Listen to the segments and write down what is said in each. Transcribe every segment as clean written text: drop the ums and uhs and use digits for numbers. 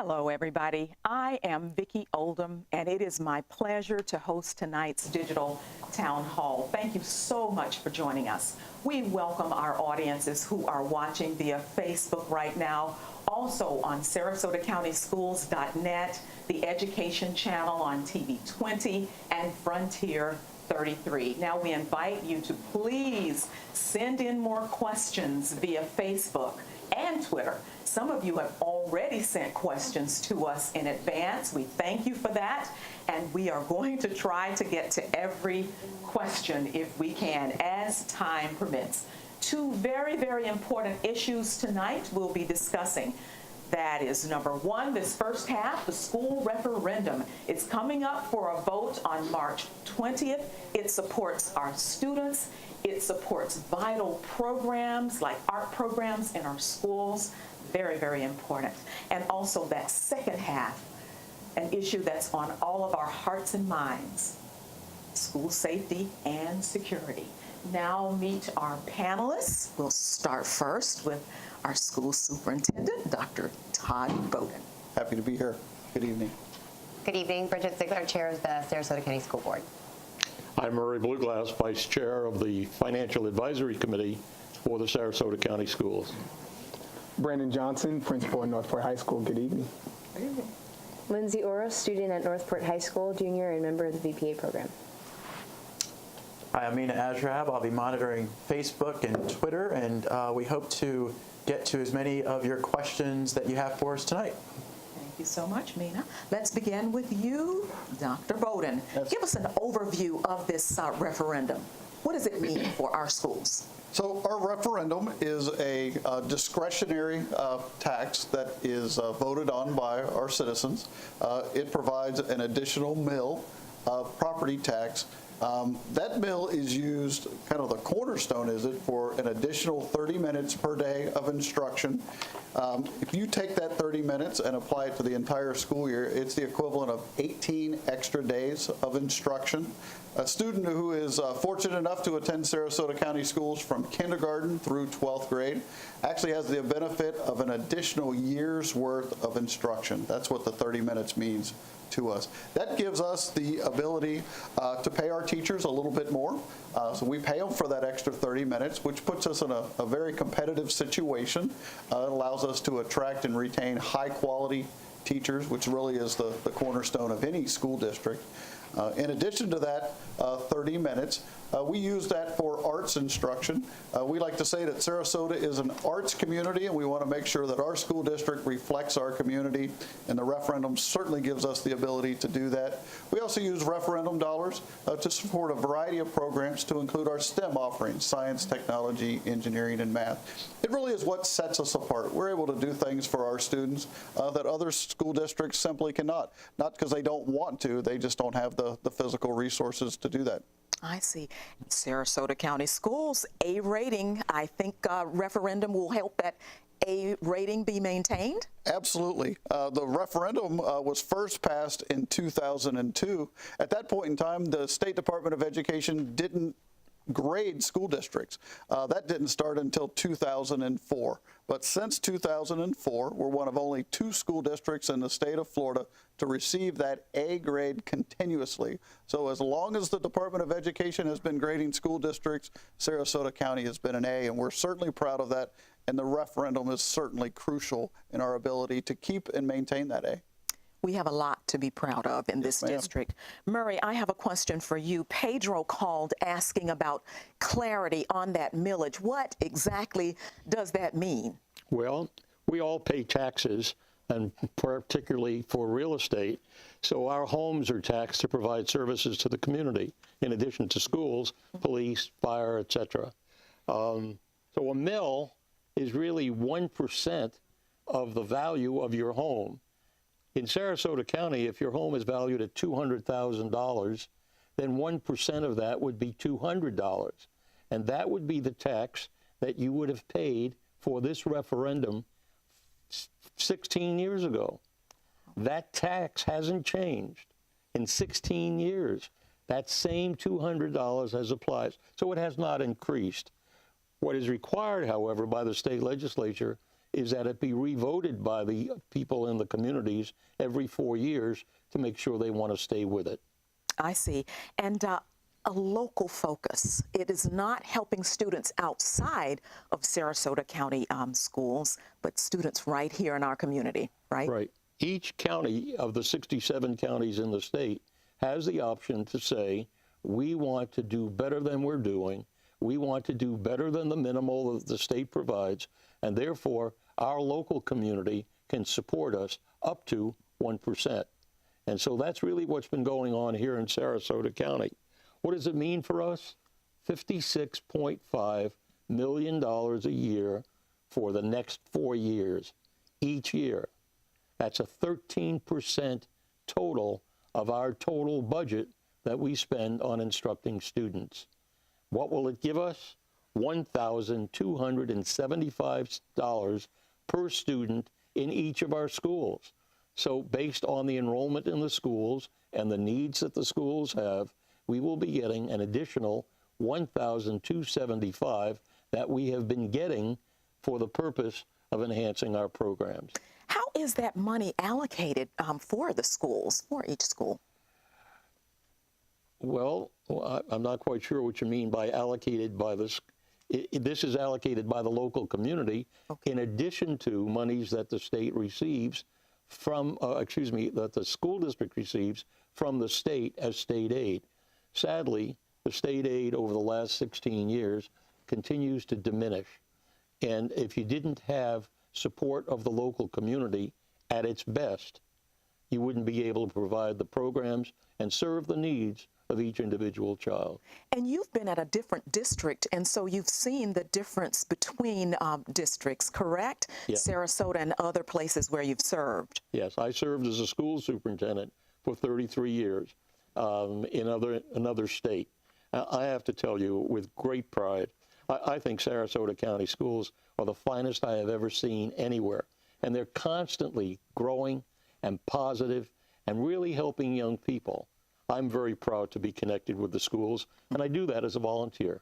Hello, everybody. I am Vicki Oldham, and it is my pleasure to host tonight's digital town hall. Thank you so much for joining us. We welcome our audiences who are watching via Facebook right now, also on SarasotaCountySchools.net, the Education Channel on TV 20, and Frontier 33. Now we invite you to please send in more questions via Facebook and Twitter. Some of you have already sent questions to us in advance. We thank you for that, and we are going to try to get to every question if we can, as time permits. Two very, very important issues tonight we'll be discussing. That is, number one, this first half, the school referendum. It's coming up for a vote on March 20th. It supports our students. It supports vital programs like art programs in our schools. Very, very important. And also that second half, an issue that's on all of our hearts and minds, school safety and security. Now meet our panelists. We'll start first with our school superintendent, Dr. Todd Bowden. Happy to be here. Good evening. Good evening. Bridget Ziegler, Chair of the Sarasota County School Board. I'm Murray Blueglass, Vice Chair of the Financial Advisory Committee for the Sarasota County Schools. Brandon Johnson, Principal at Northport High School. Good evening. Good evening. Lindsay Oro, student at Northport High School, junior and member of the VPA program. Hi, I'm Mina Ashrab. I'll be monitoring Facebook and Twitter, and we hope to get to as many of your questions that you have for us tonight. Thank you so much, Mina. Let's begin with you, Dr. Bowden. Yes. Give us an overview of this referendum. What does it mean for our schools? So our referendum is a discretionary tax that is voted on by our citizens. It provides an additional mill property tax. That mill is used, kind of the cornerstone is it, for an additional 30 minutes per day of instruction. If you take that 30 minutes and apply it to the entire school year, it's the equivalent of 18 extra days of instruction. A student who is fortunate enough to attend Sarasota County Schools from kindergarten through 12th grade actually has the benefit of an additional year's worth of instruction. That's what the 30 minutes means to us. That gives us the ability to pay our teachers a little bit more. So we pay them for that extra 30 minutes, which puts us in a very competitive situation. It allows us to attract and retain high quality teachers, which really is the cornerstone of any school district. In addition to that 30 minutes, we use that for arts instruction. We like to say that Sarasota is an arts community, and we want to make sure that our school district reflects our community, and the referendum certainly gives us the ability to do that. We also use referendum dollars to support a variety of programs to include our STEM offerings, science, technology, engineering, and math. It really is what sets us apart. We're able to do things for our students that other school districts simply cannot. Not because they don't want to, they just don't have the physical resources to do that. I see. Sarasota County Schools, A rating. I think referendum will help that A rating be maintained? Absolutely. The referendum was first passed in 2002. At that point in time, the State Department of Education didn't grade school districts. That didn't start until 2004. But since 2004, we're one of only 2 school districts in the state of Florida to receive that A grade continuously. So as long as the Department of Education has been grading school districts, Sarasota County has been an A, and we're certainly proud of that. And the referendum is certainly crucial in our ability to keep and maintain that A. We have a lot to be proud of in this district. Murray, I have a question for you. Pedro called asking about clarity on that millage. What exactly does that mean? Well, we all pay taxes, and particularly for real estate. So our homes are taxed to provide services to the community, in addition to schools, police, fire, etc. So a mill is really 1% of the value of your home. In Sarasota County, if your home is valued at $200,000, then 1% of that would be $200. And that would be the tax that you would have paid for this referendum 16 years ago. That tax hasn't changed in 16 years. That same $200 has applied. So it has not increased. What is required, however, by the state legislature is that it be revoted by the people in the communities every 4 years to make sure they want to stay with it. I see. And a local focus. It is not helping students outside of Sarasota County schools, but students right here in our community, right? Right. Each county of the 67 counties in the state has the option to say, we want to do better than we're doing. We want to do better than the minimal that the state provides, and therefore our local community can support us up to 1%. And so that's really what's been going on here in Sarasota County. What does it mean for us? $56.5 million a year for the next 4 years, each year. That's a 13% total of our total budget that we spend on instructing students. What will it give us? $1,275 per student in each of our schools. So based on the enrollment in the schools and the needs that the schools have, we will be getting an additional $1,275 that we have been getting for the purpose of enhancing our programs. How is that money allocated for the schools, for each school? Well, I'm not quite sure what you mean by allocated by this. This is allocated by the local community in addition to monies that the state receives from, that the school district receives from the state as state aid. Sadly, the state aid over the last 16 years continues to diminish. And if you didn't have support of the local community at its best, you wouldn't be able to provide the programs and serve the needs of each individual child. And you've been at a different district, and so you've seen the difference between districts, correct? Yeah. Sarasota and other places where you've served. Yes, I served as a school superintendent for 33 years in another state. I have to tell you with great pride, I think Sarasota County schools are the finest I have ever seen anywhere. And they're constantly growing and positive and really helping young people. I'm very proud to be connected with the schools, and I do that as a volunteer.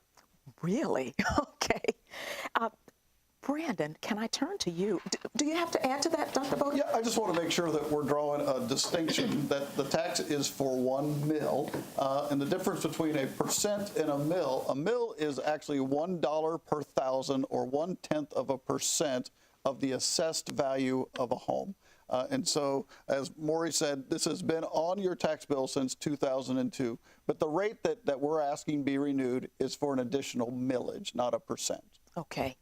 Really? Okay. Brandon, can I turn to you? Do you have to add to that, Dr. Bowden? Yeah, I just want to make sure that we're drawing a distinction that the tax is for 1 mil, and the difference between a percent and a mil is actually $1 per thousand or 1/10% of the assessed value of a home. And so, as Maury said, this has been on your tax bill since 2002, but the rate that we're asking be renewed is for an additional millage, not a percent. Okay.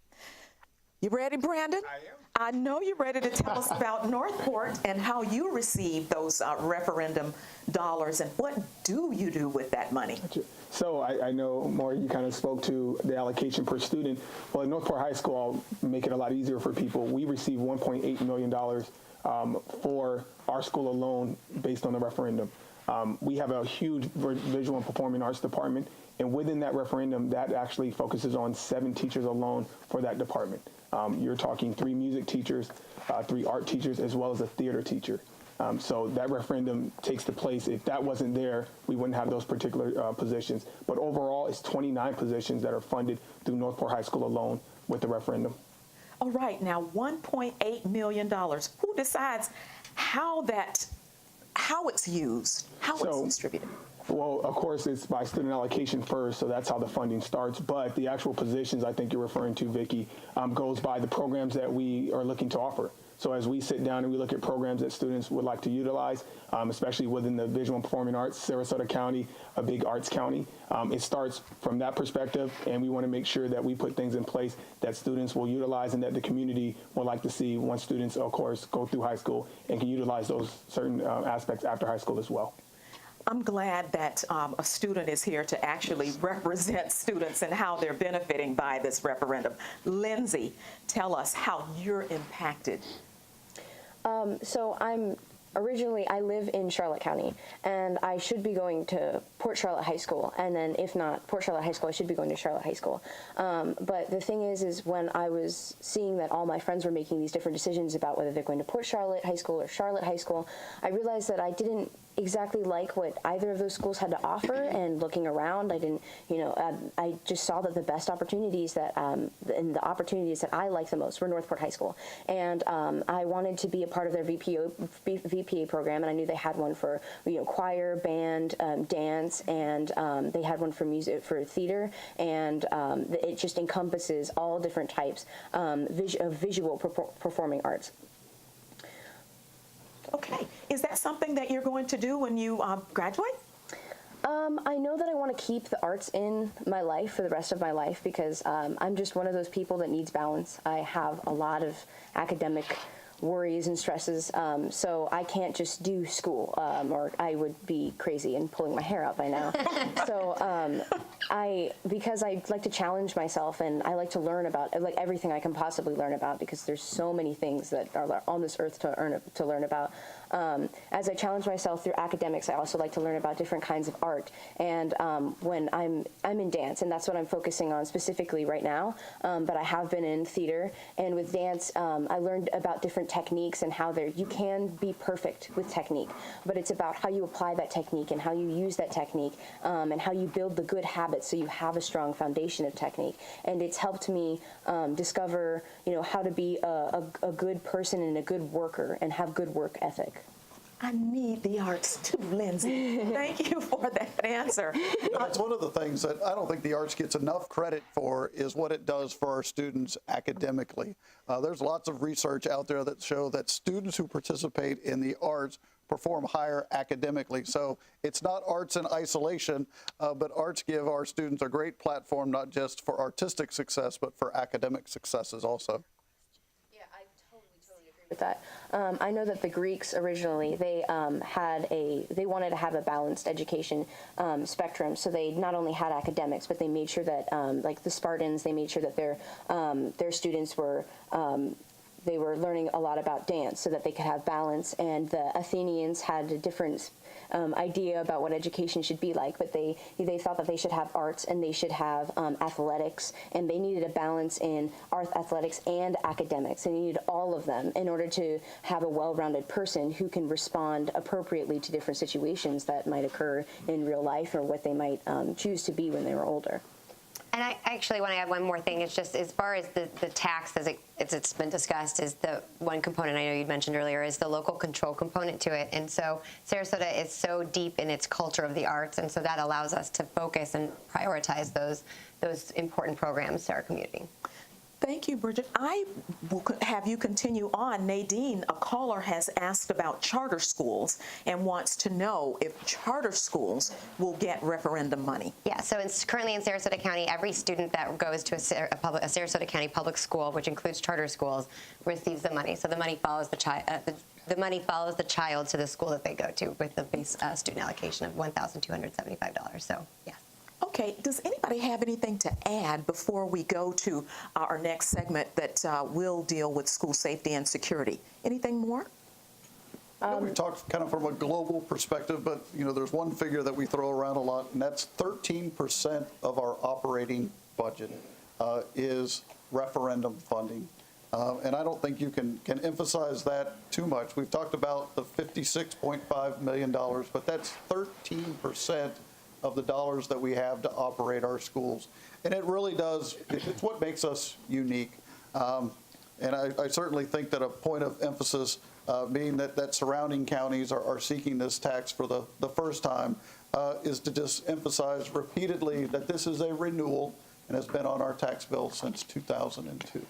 You ready, Brandon? I am. I know you're ready to tell us about Northport and how you receive those referendum dollars, and what do you do with that money? So I know, Maury, you kind of spoke to the allocation per student. Well, at Northport High School, I'll make it a lot easier for people. We receive $1.8 million for our school alone based on the referendum. We have a huge visual and performing arts department, and within that referendum, that actually focuses on 7 teachers alone for that department. You're talking 3 music teachers, 3 art teachers, as well as a theater teacher. So that referendum takes the place. If that wasn't there, we wouldn't have those particular positions. But overall, it's 29 positions that are funded through Northport High School alone with the referendum. All right, now $1.8 million. Who decides how it's used, how it's distributed? Well, of course, it's by student allocation first, so that's how the funding starts. But the actual positions I think you're referring to, Vicki, goes by the programs that we are looking to offer. So as we sit down and we look at programs that students would like to utilize, especially within the visual and performing arts, Sarasota County, a big arts county, it starts from that perspective, and we want to make sure that we put things in place that students will utilize and that the community would like to see once students, of course, go through high school and can utilize those certain aspects after high school as well. I'm glad that a student is here to actually represent students and how they're benefiting by this referendum. Lindsay, tell us how you're impacted. So I live in Charlotte County, and I should be going to Port Charlotte High School, and then if not Port Charlotte High School, I should be going to Charlotte High School. But the thing is when I was seeing that all my friends were making these different decisions about whether they're going to Port Charlotte High School or Charlotte High School, I realized that exactly like what either of those schools had to offer, and looking around, I didn't, I just saw that the best opportunities that, and the opportunities that I liked the most were Northport High School. And I wanted to be a part of their VPA program, and I knew they had one for, choir, band, dance, and they had one for music, for theater, and it just encompasses all different types of visual performing arts. Okay. Is that something that you're going to do when you graduate? I know that I want to keep the arts in my life for the rest of my life, because I'm just one of those people that needs balance. I have a lot of academic worries and stresses, so I can't just do school, or I would be crazy and pulling my hair out by now. So because I like to challenge myself, and I like to learn about everything I can possibly learn about, because there's so many things that are on this earth to learn about. As I challenge myself through academics, I also like to learn about different kinds of art. And when I'm in dance, and that's what I'm focusing on specifically right now, but I have been in theater, and with dance, I learned about different techniques and how you can be perfect with technique, but it's about how you apply that technique and how you use that technique, and how you build the good habits so you have a strong foundation of technique. And it's helped me discover, how to be a good person and a good worker and have good work ethic. I need the arts too, Lindsay. Thank you for that answer. That's one of the things that I don't think the arts gets enough credit for, is what it does for our students academically. There's lots of research out there that show that students who participate in the arts perform higher academically. So it's not arts in isolation, but arts give our students a great platform, not just for artistic success, but for academic successes also. With that. I know that the Greeks originally, they wanted to have a balanced education spectrum. So they not only had academics, but they made sure that, like the Spartans, they made sure that their students were they were learning a lot about dance so that they could have balance. And the Athenians had a different idea about what education should be like, but they thought that they should have arts and they should have athletics, and they needed a balance in art, athletics, and academics. They needed all of them in order to have a well-rounded person who can respond appropriately to different situations that might occur in real life, or what they might choose to be when they were older. And I actually want to add one more thing. It's just, as far as the tax, as it's been discussed, is the one component I know you'd mentioned earlier, is the local control component to it. And so Sarasota is so deep in its culture of the arts, and so that allows us to focus and prioritize those important programs to our community. Thank you, Bridget. I will have you continue on. Nadine, a caller, has asked about charter schools and wants to know if charter schools will get referendum money. Yeah, so it's currently in Sarasota County, every student that goes to a Sarasota County public school, which includes charter schools, receives the money. So the money follows the child. The money follows the child to the school that they go to, with the base student allocation of $1,275. So, yeah. Okay, does anybody have anything to add before we go to our next segment that will deal with school safety and security? Anything more? We talked kind of from a global perspective, but there's one figure that we throw around a lot, and that's 13% of our operating budget is referendum funding. And I don't think you can emphasize that too much. We've talked about the $56.5 million, but that's 13% of the dollars that we have to operate our schools. And it really does, it's what makes us unique. And I certainly think that a point of emphasis, being that surrounding counties are seeking this tax for the first time, is to just emphasize repeatedly that this is a renewal and has been on our tax bill since 2002.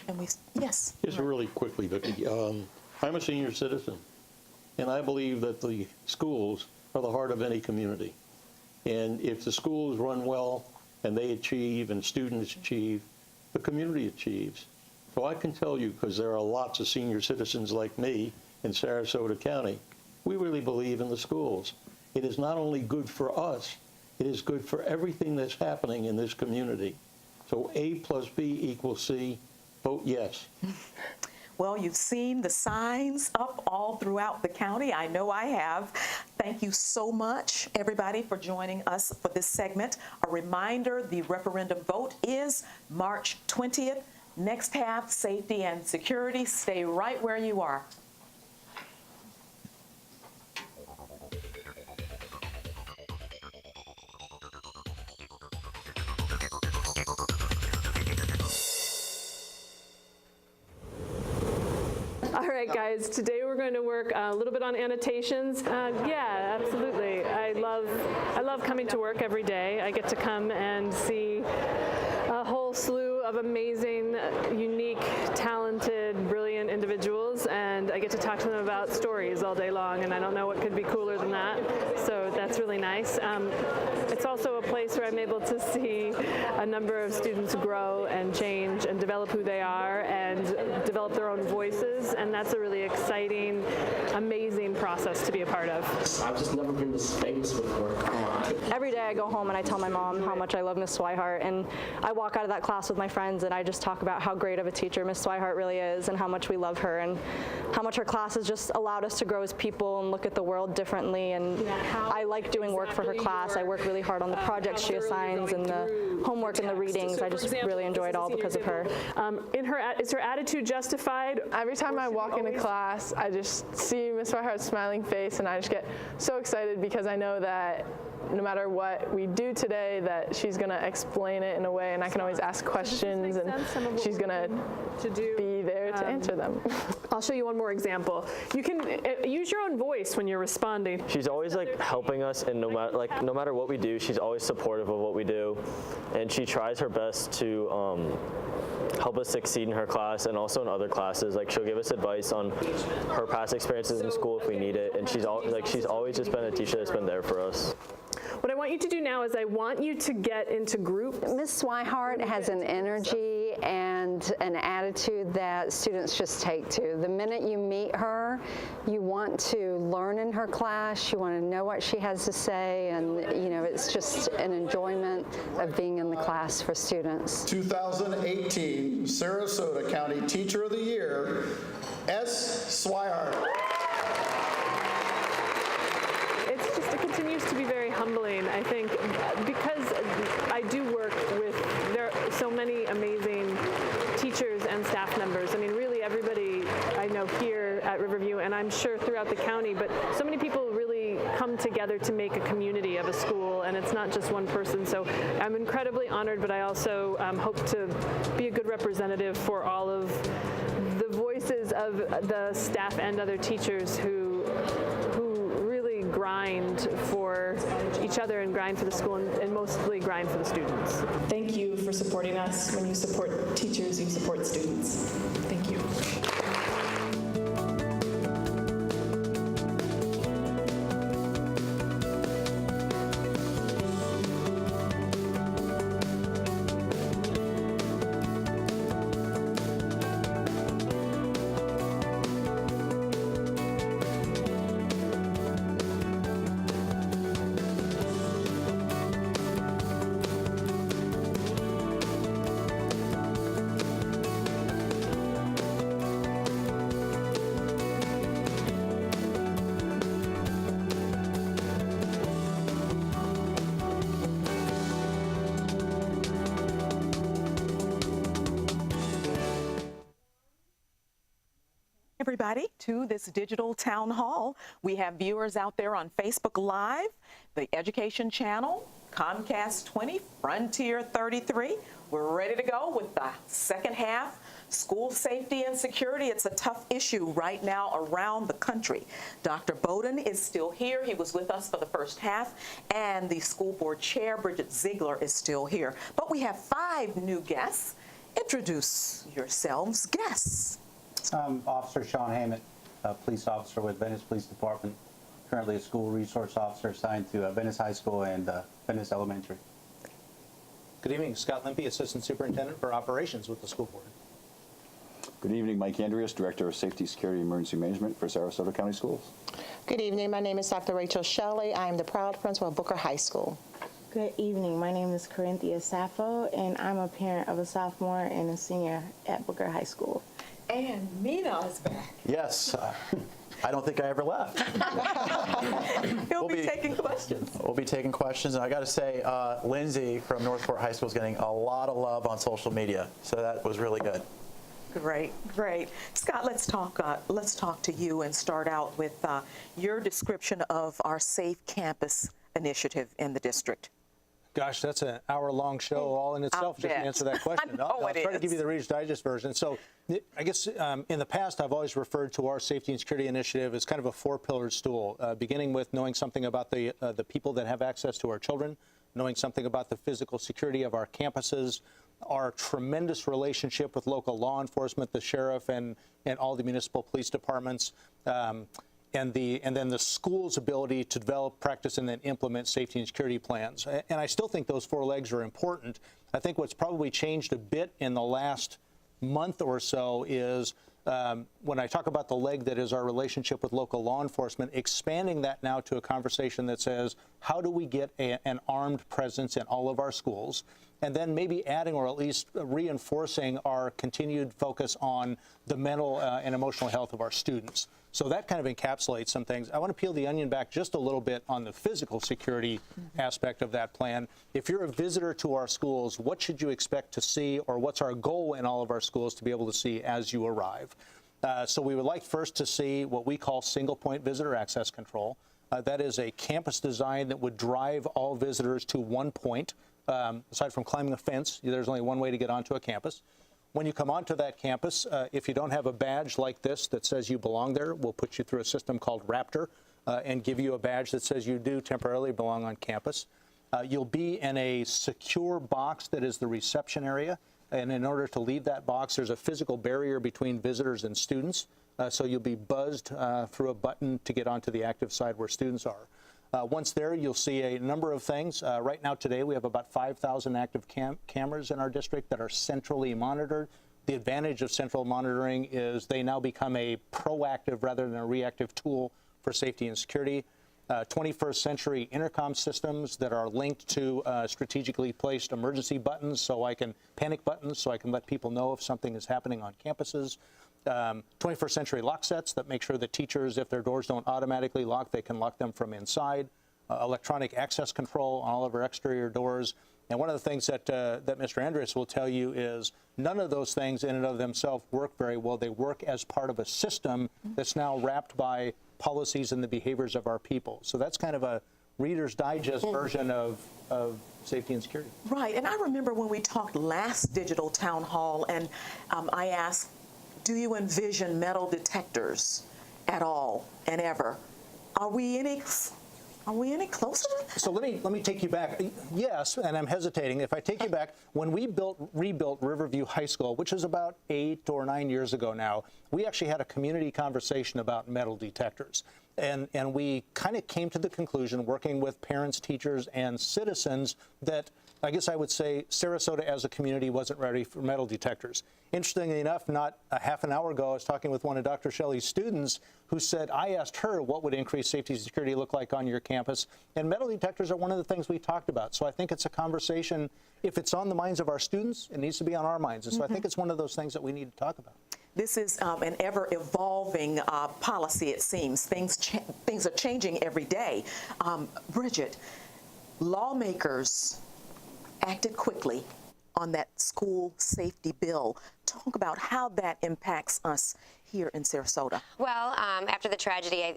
And yes. Just really quickly, Vicki, I'm a senior citizen, and I believe that the schools are the heart of any community. And if the schools run well and they achieve and students achieve, the community achieves. So I can tell you, because there are lots of senior citizens like me in Sarasota County, we really believe in the schools. It is not only good for us, it is good for everything that's happening in this community. So A plus B equals C, vote yes. Well, you've seen the signs up all throughout the county. I know I have. Thank you so much, everybody, for joining us for this segment. A reminder, the referendum vote is March 20th. Next half, safety and security. Stay right where you are. right, guys, today we're going to work a little bit on annotations. Yeah, absolutely. I love coming to work every day. I get to come and see a whole slew of amazing, unique, talented, brilliant individuals, and I get to talk to them about stories all day long, and I don't know what could be cooler than that, so that's really nice. It's also a place where I'm able to see a number of students grow and change and develop who they are and develop their own voices, and that's a really exciting, amazing process to be a part of. I've just never been this famous before. Every day I go home and I tell my mom how much I love Miss Swihart, and I walk out of that class with my friends and I just talk about how great of a teacher Miss Swihart really is and how much we love her and how much her classes just allowed us to grow as people and look at the world differently. And I like doing work for her class. I work really hard on the projects she assigns and the homework and the readings. I just really enjoy it all because of her. Is her attitude justified? Every time I walk into class, I just see Miss Whitehart's smiling face, and I just get so excited because I know that no matter what we do today, that she's going to explain it in a way, and I can always ask questions, and she's going to be there to answer them. I'll show you one more example. You can use your own voice when you're responding. She's always like helping us, and no matter what we do, she's always supportive of what we do, and she tries her best to help us succeed in her class and also in other classes. Like, she'll give us advice on her past experiences in school if we need it, and she's always just been a teacher that's been there for us. What I want you to do now is I want you to get into groups. Miss Swihart has an energy and an attitude that students just take to. The minute you meet her, you want to learn in her class, you want to know what she has to say, and it's just an enjoyment of being in the class for students. 2018 Sarasota County Teacher of the Year, S. Swihart. It continues to be very humbling, I think, because I do work with, there are so many amazing teachers and staff members. I mean, really everybody I know here at Riverview, and I'm sure throughout the county, but so many people really come together to make a community of a school, and it's not just one person. So I'm incredibly honored, but I also hope to be a good representative for all of the voices of the staff and other teachers who grind for each other and grind for the school and mostly grind for the students. Thank you for supporting us. When you support teachers, you support students. Thank you. Everybody to this digital town hall. We have viewers out there on Facebook Live, the Education Channel, Comcast 20, Frontier 33. We're ready to go with the second half. School safety and security, it's a tough issue right now around the country. Dr. Bowden is still here. He was with us for the first half, and the school board chair, Bridget Ziegler, is still here. But we have 5 new guests. Introduce yourselves, guests. Officer Sean Hammett, a police officer with Venice Police Department, currently a school resource officer assigned to Venice High School and Venice Elementary. Good evening, Scott Limpy, Assistant Superintendent for Operations with the school board. Good evening, Mike Andreas, Director of Safety, Security, and Emergency Management for Sarasota County Schools. Good evening, my name is Dr. Rachel Shelley. I am the proud principal of Booker High School. Good evening, my name is Corinthia Sappho, and I'm a parent of a sophomore and a senior at Booker High School. And Mina is back. Yes. I don't think I ever left. He'll be taking questions. We'll be taking questions. And I got to say, Lindsay from Northport High School is getting a lot of love on social media. So that was really good. Great, great. Scott, let's talk to you and start out with your description of our Safe Campus initiative in the district. Gosh, that's an hour-long show all in itself just to answer that question. I'll try to give you the Reader's Digest version. So I guess in the past, I've always referred to our safety and security initiative as kind of a four-pillared stool, beginning with knowing something about the people that have access to our children, knowing something about the physical security of our campuses, our tremendous relationship with local law enforcement, the sheriff, and all the municipal police departments, and then the school's ability to develop, practice, and then implement safety and security plans. And I still think those four legs are important. I think what's probably changed a bit in the last month or so is when I talk about the leg that is our relationship with local law enforcement, expanding that now to a conversation that says, how do we get an armed presence in all of our schools? And then maybe adding or at least reinforcing our continued focus on the mental and emotional health of our students. So that kind of encapsulates some things. I want to peel the onion back just a little bit on the physical security aspect of that plan. If you're a visitor to our schools, what should you expect to see, or what's our goal in all of our schools to be able to see as you arrive? So we would like first to see what we call single point visitor access control. That is a campus design that would drive all visitors to one point. Aside from climbing a fence, there's only one way to get onto a campus. When you come onto that campus, if you don't have a badge like this that says you belong there, we'll put you through a system called Raptor and give you a badge that says you do temporarily belong on campus. You'll be in a secure box that is the reception area. And in order to leave that box, there's a physical barrier between visitors and students. So you'll be buzzed through a button to get onto the active side where students are. Once there, you'll see a number of things. Right now, today, we have about 5,000 active cameras in our district that are centrally monitored. The advantage of central monitoring is they now become a proactive rather than a reactive tool for safety and security. 21st century intercom systems that are linked to strategically placed emergency buttons, panic buttons, so I can let people know if something is happening on campuses. 21st century lock sets that make sure that teachers, if their doors don't automatically lock, they can lock them from inside. Electronic access control on all of our exterior doors. And one of the things that Mr. Andreas will tell you is none of those things in and of themselves work very well. They work as part of a system that's now wrapped by policies and the behaviors of our people. So that's kind of a Reader's Digest version of safety and security. Right, and I remember when we talked last digital town hall, and I asked, do you envision metal detectors at all and ever? Are we any closer? So let me take you back. Yes, and I'm hesitating. If I take you back, when we rebuilt Riverview High School, which is about 8 or 9 years ago now, we actually had a community conversation about metal detectors. And we kind of came to the conclusion, working with parents, teachers, and citizens, that I guess I would say Sarasota as a community wasn't ready for metal detectors. Interestingly enough, not a half an hour ago, I was talking with one of Dr. Shelley's students who said, I asked her what would increased safety and security look like on your campus, and metal detectors are one of the things we talked about. So I think it's a conversation, if it's on the minds of our students, it needs to be on our minds. And so I think it's one of those things that we need to talk about. This is an ever-evolving policy, it seems. Things are changing every day. Bridget, lawmakers acted quickly on that school safety bill. Talk about how that impacts us here in Sarasota. Well, after the tragedy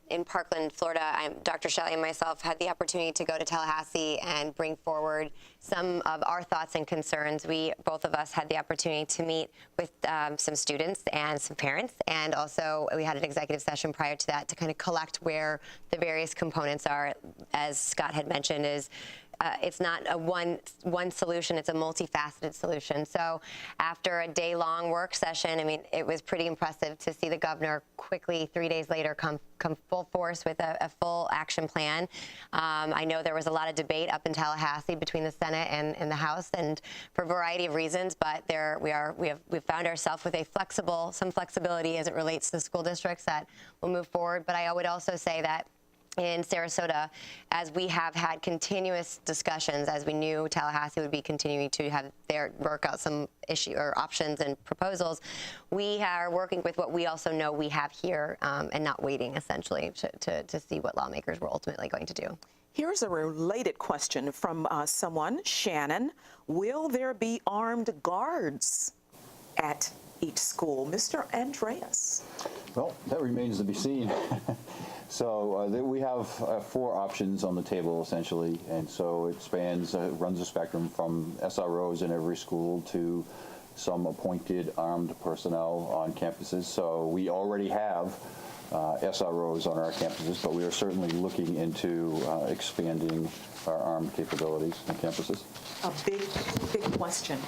in Parkland, Florida, Dr. Shelley and myself had the opportunity to go to Tallahassee and bring forward some of our thoughts and concerns. Both of us had the opportunity to meet with some students and some parents, and also we had an executive session prior to that to kind of collect where the various components are. As Scott had mentioned, it's not a one solution, it's a multifaceted solution. So after a day-long work session, I mean, it was pretty impressive to see the governor quickly, 3 days later, come full force with a full action plan. I know there was a lot of debate up in Tallahassee between the Senate and the House, and for a variety of reasons, but we've found ourselves with some flexibility as it relates to the school districts that will move forward. But I would also say that in Sarasota, as we have had continuous discussions, as we knew Tallahassee would be continuing to have work out some issue or options and proposals, we are working with what we also know we have here and not waiting, essentially, to see what lawmakers were ultimately going to do. Here's a related question from someone, Shannon. Will there be armed guards at each school? Mr. Andreas. Well, that remains to be seen. So we have 4 options on the table, essentially, and so it spans, runs a spectrum from SROs in every school to some appointed armed personnel on campuses. So we already have SROs on our campuses, but we are certainly looking into expanding our armed capabilities on campuses. A big question.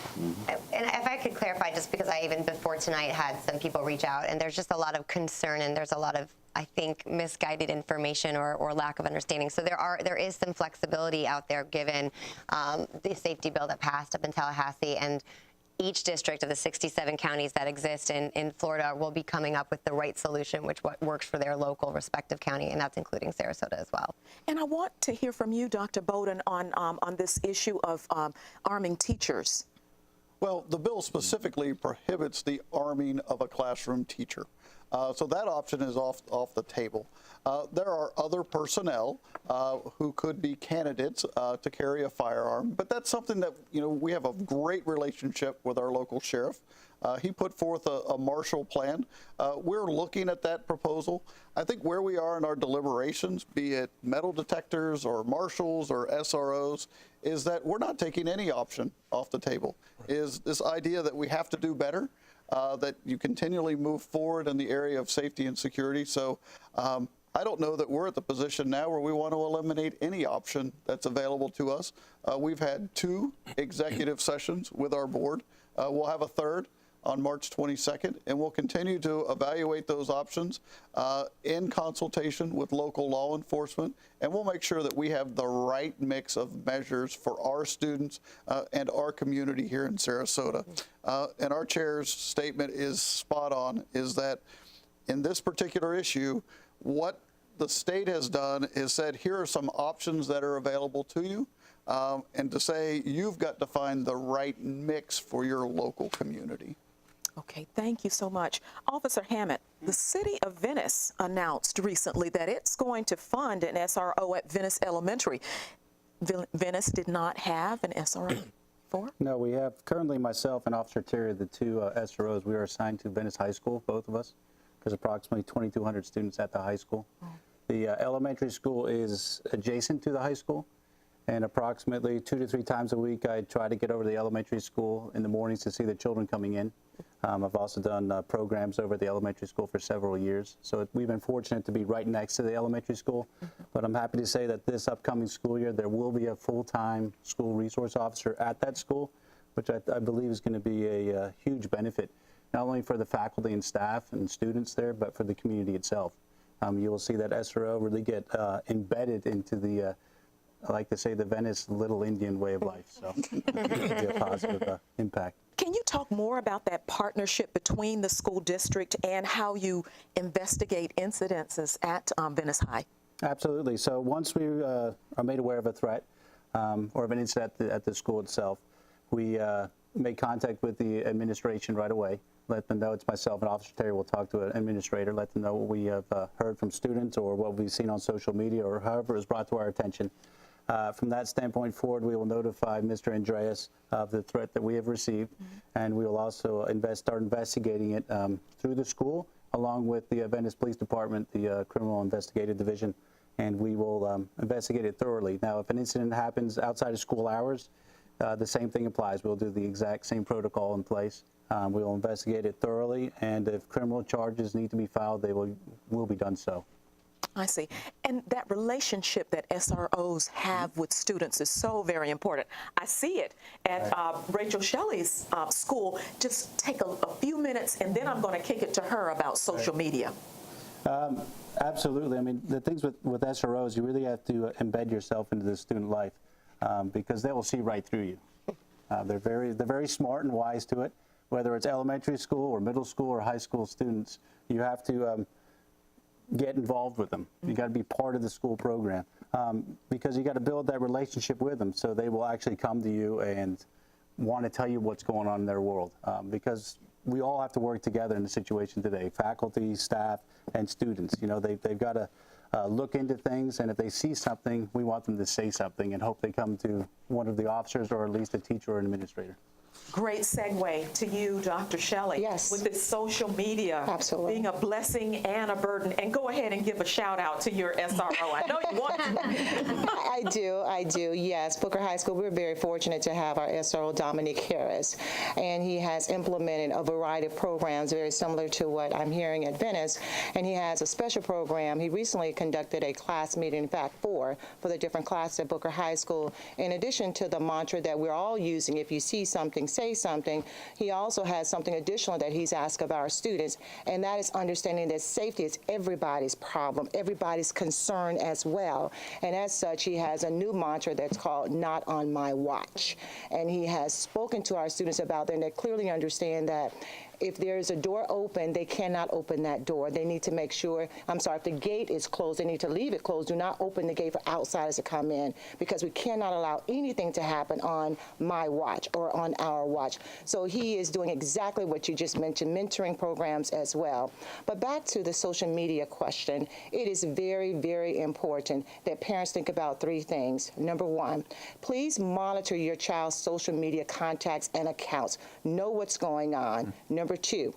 And if I could clarify, just because I even before tonight had some people reach out, and there's just a lot of concern, and there's a lot of, I think, misguided information or lack of understanding. So there is some flexibility out there given the safety bill that passed up in Tallahassee, and each district of the 67 counties that exist in Florida will be coming up with the right solution, which works for their local respective county, and that's including Sarasota as well. And I want to hear from you, Dr. Bowden, on this issue of arming teachers. Well, the bill specifically prohibits the arming of a classroom teacher. So that option is off the table. There are other personnel who could be candidates to carry a firearm, but that's something that, we have a great relationship with our local sheriff. He put forth a Marshall Plan. We're looking at that proposal. I think where we are in our deliberations, be it metal detectors or marshals or SROs, is that we're not taking any option off the table. Is this idea that we have to do better, that you continually move forward in the area of safety and security. So I don't know that we're at the position now where we want to eliminate any option that's available to us. We've had 2 executive sessions with our board. We'll have a third on March 22nd, and we'll continue to evaluate those options in consultation with local law enforcement, and we'll make sure that we have the right mix of measures for our students and our community here in Sarasota. And our chair's statement is spot on, is that in this particular issue, what the state has done is said, here are some options that are available to you, and to say you've got to find the right mix for your local community. Okay, thank you so much. Officer Hammett, the city of Venice announced recently that it's going to fund an SRO at Venice Elementary. Venice did not have an SRO before? No, we have currently myself and Officer Terry, the 2 SROs. We are assigned to Venice High School, both of us. There's approximately 2,200 students at the high school. The elementary school is adjacent to the high school, and approximately 2 to 3 times a week I try to get over to the elementary school in the mornings to see the children coming in. I've also done programs over at the elementary school for several years, so we've been fortunate to be right next to the elementary school. But I'm happy to say that this upcoming school year there will be a full-time school resource officer at that school, which I believe is going to be a huge benefit, not only for the faculty and staff and students there, but for the community itself. You will see that SRO really get embedded into the, I like to say, the Venice Little Indian way of life. So it'll be a positive impact. Can you talk more about that partnership between the school district and how you investigate incidences at Venice High? Absolutely. So once we are made aware of a threat or of an incident at the school itself, we make contact with the administration right away. Let them know it's myself and Officer Terry will talk to an administrator, let them know what we have heard from students or what we've seen on social media or however it was brought to our attention. From that standpoint forward, we will notify Mr. Andreas of the threat that we have received, and we will also start investigating it through the school, along with the Venice Police Department, the Criminal Investigative Division, and we will investigate it thoroughly. Now, if an incident happens outside of school hours, the same thing applies. We'll do the exact same protocol in place. We will investigate it thoroughly, and if criminal charges need to be filed, they will be done so. I see. And that relationship that SROs have with students is so very important. I see it at Rachel Shelley's school. Just take a few minutes, and then I'm going to kick it to her about social media. Absolutely. I mean, the things with SROs, you really have to embed yourself into the student life because they will see right through you. They're very smart and wise to it. Whether it's elementary school or middle school or high school students, you have to get involved with them. You got to be part of the school program because you got to build that relationship with them so they will actually come to you and want to tell you what's going on in their world because we all have to work together in the situation today, faculty, staff, and students. You know, they've got to look into things, and if they see something, we want them to say something and hope they come to one of the officers or at least a teacher or an administrator. Great segue to you, Dr. Shelley. Yes. With this social media Absolutely. being a blessing and a burden. And go ahead and give a shout out to your SRO. I know you want to. I do, yes. Booker High School, we're very fortunate to have our SRO, Dominic Harris, and he has implemented a variety of programs very similar to what I'm hearing at Venice, and he has a special program. He recently conducted a class meeting, in fact, for the different classes at Booker High School. In addition to the mantra that we're all using, if you see something, say something, he also has something additional that he's asked of our students, and that is understanding that safety is everybody's problem, everybody's concern as well. And as such, he has a new mantra that's called "Not on My Watch." And he has spoken to our students about that, and they clearly understand that if there is a door open, they cannot open that door. They need to make sure, if the gate is closed, they need to leave it closed. Do not open the gate for outsiders to come in, because we cannot allow anything to happen on my watch or on our watch. So he is doing exactly what you just mentioned, mentoring programs as well. But back to the social media question, it is very, very important that parents think about three things. Number one, please monitor your child's social media contacts and accounts. Know what's going on. Number two,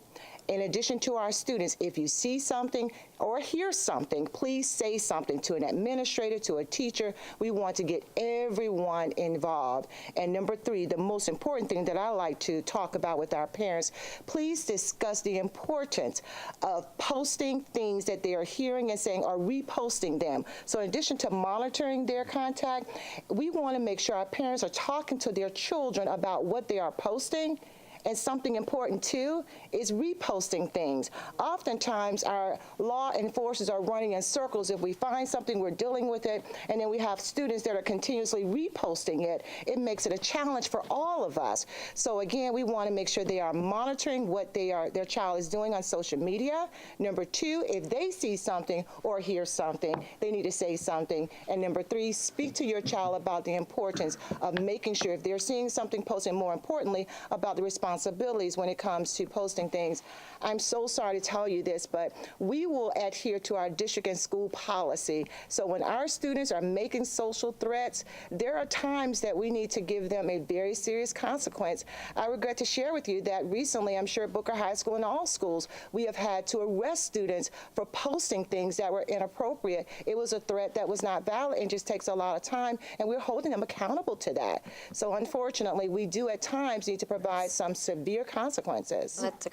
in addition to our students, if you see something or hear something, please say something to an administrator, to a teacher. We want to get everyone involved. And number three, the most important thing that I like to talk about with our parents, please discuss the importance of posting things that they are hearing and saying, or reposting them. So in addition to monitoring their contact, we want to make sure our parents are talking to their children about what they are posting. And something important, too, is reposting things. Oftentimes, our law enforcers are running in circles. If we find something, we're dealing with it, and then we have students that are continuously reposting it. It makes it a challenge for all of us. So, again, we want to make sure they are monitoring what their child is doing on social media. Number two, if they see something or hear something, they need to say something. And number three, speak to your child about the importance of making sure if they're seeing something posted, more importantly, about the responsibilities when it comes to posting things. I'm so sorry to tell you this, but we will adhere to our district and school policy. So when our students are making social threats, there are times that we need to give them a very serious consequence. I regret to share with you that recently, I'm sure at Booker High School and all schools, we have had to arrest students for posting things that were inappropriate. It was a threat that was not valid and just takes a lot of time, and we're holding them accountable to that. So unfortunately, we do at times need to provide some severe consequences. That's a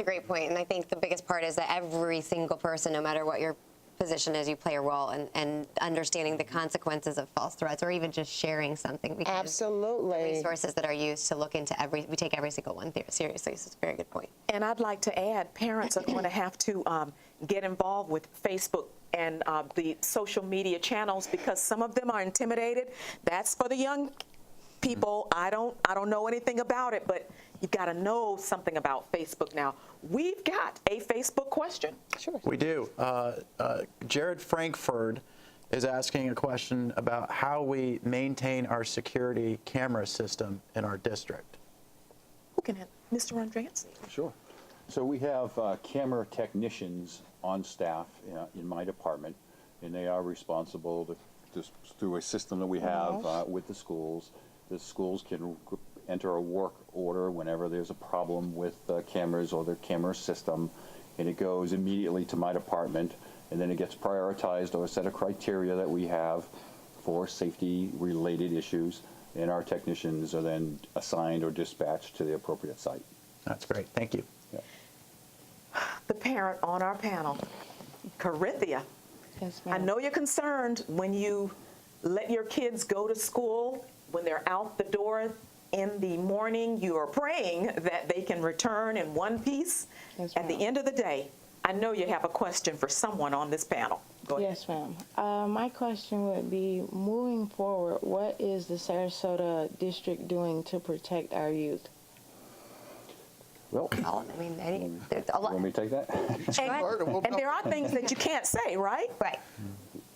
great point. And I think the biggest part is that every single person, no matter what your position is, you play a role in understanding the consequences of false threats, or even just sharing something. Because absolutely. The resources that are used to look into we take every single one seriously. So it's a very good point. And I'd like to add, parents are going to have to get involved with Facebook and the social media channels, because some of them are intimidated. That's for the young people. I don't know anything about it, but you've got to know something about Facebook now. We've got a Facebook question. Sure. We do. Jared Frankford is asking a question about how we maintain our security camera system in our district. Who can answer? Mr. Andreas? Sure. So we have camera technicians on staff in my department, and they are responsible through a system that we have with the schools. The schools can enter a work order whenever there's a problem with cameras or their camera system, and it goes immediately to my department, and then it gets prioritized or a set of criteria that we have for safety-related issues, and our technicians are then assigned or dispatched to the appropriate site. That's great. Thank you. Yeah. The parent on our panel, Corinthia. Yes, ma'am. I know you're concerned when you let your kids go to school. When they're out the door in the morning, you are praying that they can return in one piece. Yes, at the end of the day, I know you have a question for someone on this panel. Go ahead. Yes, ma'am. My question would be, moving forward, what is the Sarasota district doing to protect our youth? Well, I mean, there's a lot. Want me to take that? And there are things that you can't say, right? Right.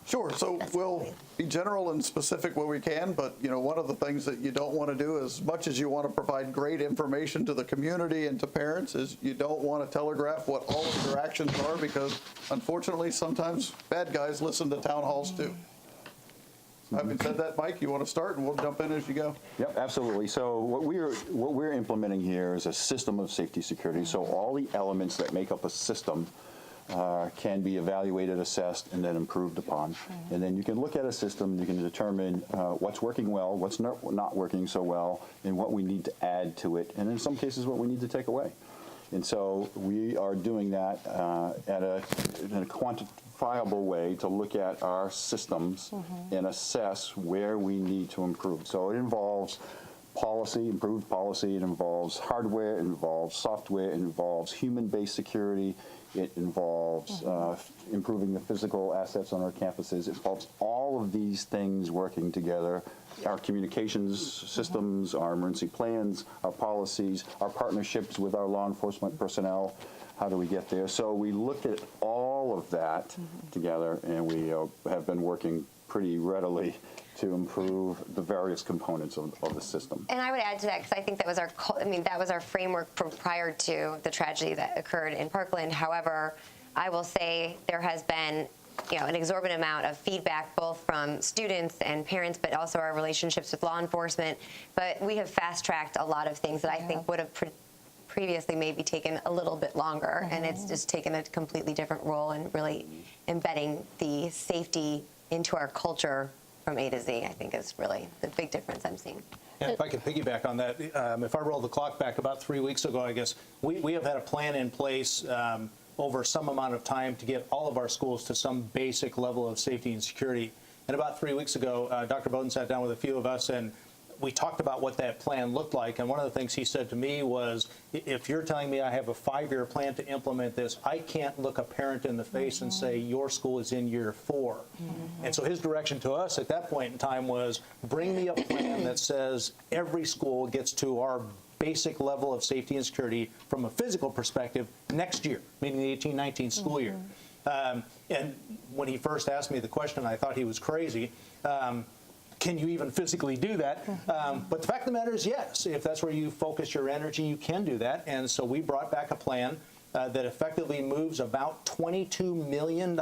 Sure. So we'll be general and specific where we can, but one of the things that you don't want to do, as much as you want to provide great information to the community and to parents, is you don't want to telegraph what all of your actions are, because unfortunately sometimes bad guys listen to town halls too. Having said that, Mike, you want to start, and we'll jump in as you go. Yep, absolutely. So what we're implementing here is a system of safety security. So all the elements that make up a system can be evaluated, assessed, and then improved upon. And then you can look at a system, you can determine what's working well, what's not working so well, and what we need to add to it, and in some cases what we need to take away. And so we are doing that in a quantifiable way to look at our systems and assess where we need to improve. So it involves policy, improved policy, it involves hardware, it involves software, it involves human-based security, it involves improving the physical assets on our campuses. It involves all of these things working together. Our communications systems, our emergency plans, our policies, our partnerships with our law enforcement personnel. How do we get there? So we look at all of that together, and we have been working pretty readily to improve the various components of the system. And I would add to that, because I think that was our framework prior to the tragedy that occurred in Parkland. However, I will say there has been an exorbitant amount of feedback, both from students and parents, but also our relationships with law enforcement. But we have fast-tracked a lot of things that I think would have previously maybe taken a little bit longer, and it's just taken a completely different role in really embedding the safety into our culture from A to Z, I think is really the big difference I'm seeing. And if I could piggyback on that, if I roll the clock back about 3 weeks ago, I guess, we have had a plan in place over some amount of time to get all of our schools to some basic level of safety and security. And about 3 weeks ago, Dr. Bowden sat down with a few of us, and we talked about what that plan looked like. And one of the things he said to me was, if you're telling me I have a 5-year plan to implement this, I can't look a parent in the face and say, your school is in year 4. And so his direction to us at that point in time was, bring me a plan that says every school gets to our basic level of safety and security from a physical perspective next year, meaning the 18-19 school year. And when he first asked me the question, I thought he was crazy. Can you even physically do that? But the fact of the matter is, yes. If that's where you focus your energy, you can do that. And so we brought back a plan that effectively moves about $22 million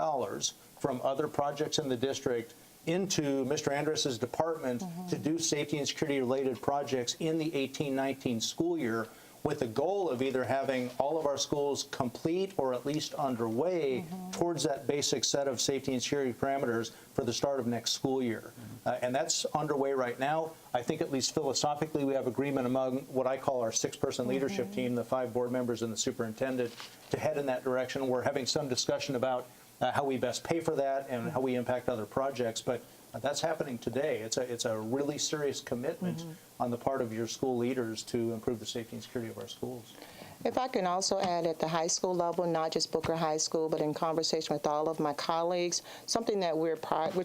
from other projects in the district into Mr. Andrus's department to do safety and security related projects in the 18-19 school year, with the goal of either having all of our schools complete or at least underway towards that basic set of safety and security parameters for the start of next school year. And that's underway right now. I think at least philosophically we have agreement among what I call our 6-person leadership team, the 5 board members and the superintendent, to head in that direction. We're having some discussion about how we best pay for that and how we impact other projects. But that's happening today. It's a really serious commitment on the part of your school leaders to improve the safety and security of our schools. If I can also add at the high school level, not just Booker High School, but in conversation with all of my colleagues, something that we're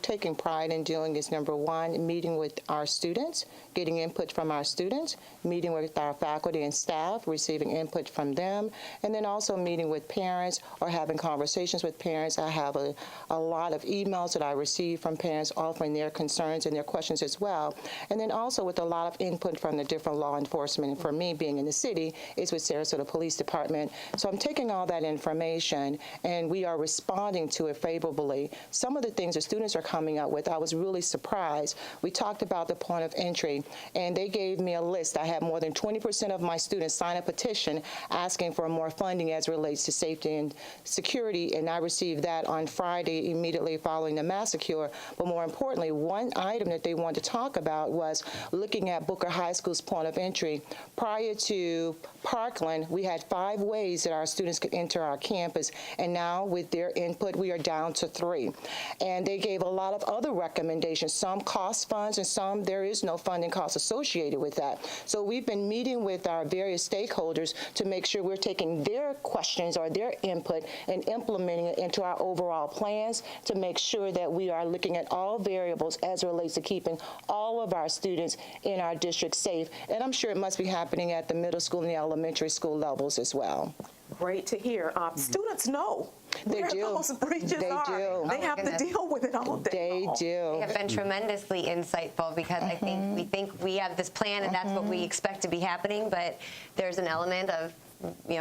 taking pride in doing is, number one, meeting with our students, getting input from our students, meeting with our faculty and staff, receiving input from them, and then also meeting with parents or having conversations with parents. I have a lot of emails that I receive from parents offering their concerns and their questions as well. And then also with a lot of input from the different law enforcement. And for me, being in the city, is with Sarasota Police Department. So I'm taking all that information and we are responding to it favorably. Some of the things the students are coming up with, I was really surprised. We talked about the point of entry and they gave me a list. I had more than 20% of my students sign a petition asking for more funding as it relates to safety and security, and I received that on Friday immediately following the massacre. But more importantly, one item that they wanted to talk about was looking at Booker High School's point of entry. Prior to Parkland, we had 5 ways that our students could enter our campus, and now with their input, we are down to 3. And they gave a lot of other recommendations, some cost funds and some there is no funding cost associated with that. So we've been meeting with our various stakeholders to make sure we're taking their questions or their input and implementing it into our overall plans to make sure that we are looking at all variables as it relates to keeping all of our students in our district safe. And I'm sure it must be happening at the middle school and the elementary school levels as well. Great to hear. Students know where do. those breaches They are. do. They have to deal with it all day They do. They have been tremendously insightful because I think we have this plan and that's what we expect to be happening, but there's an element of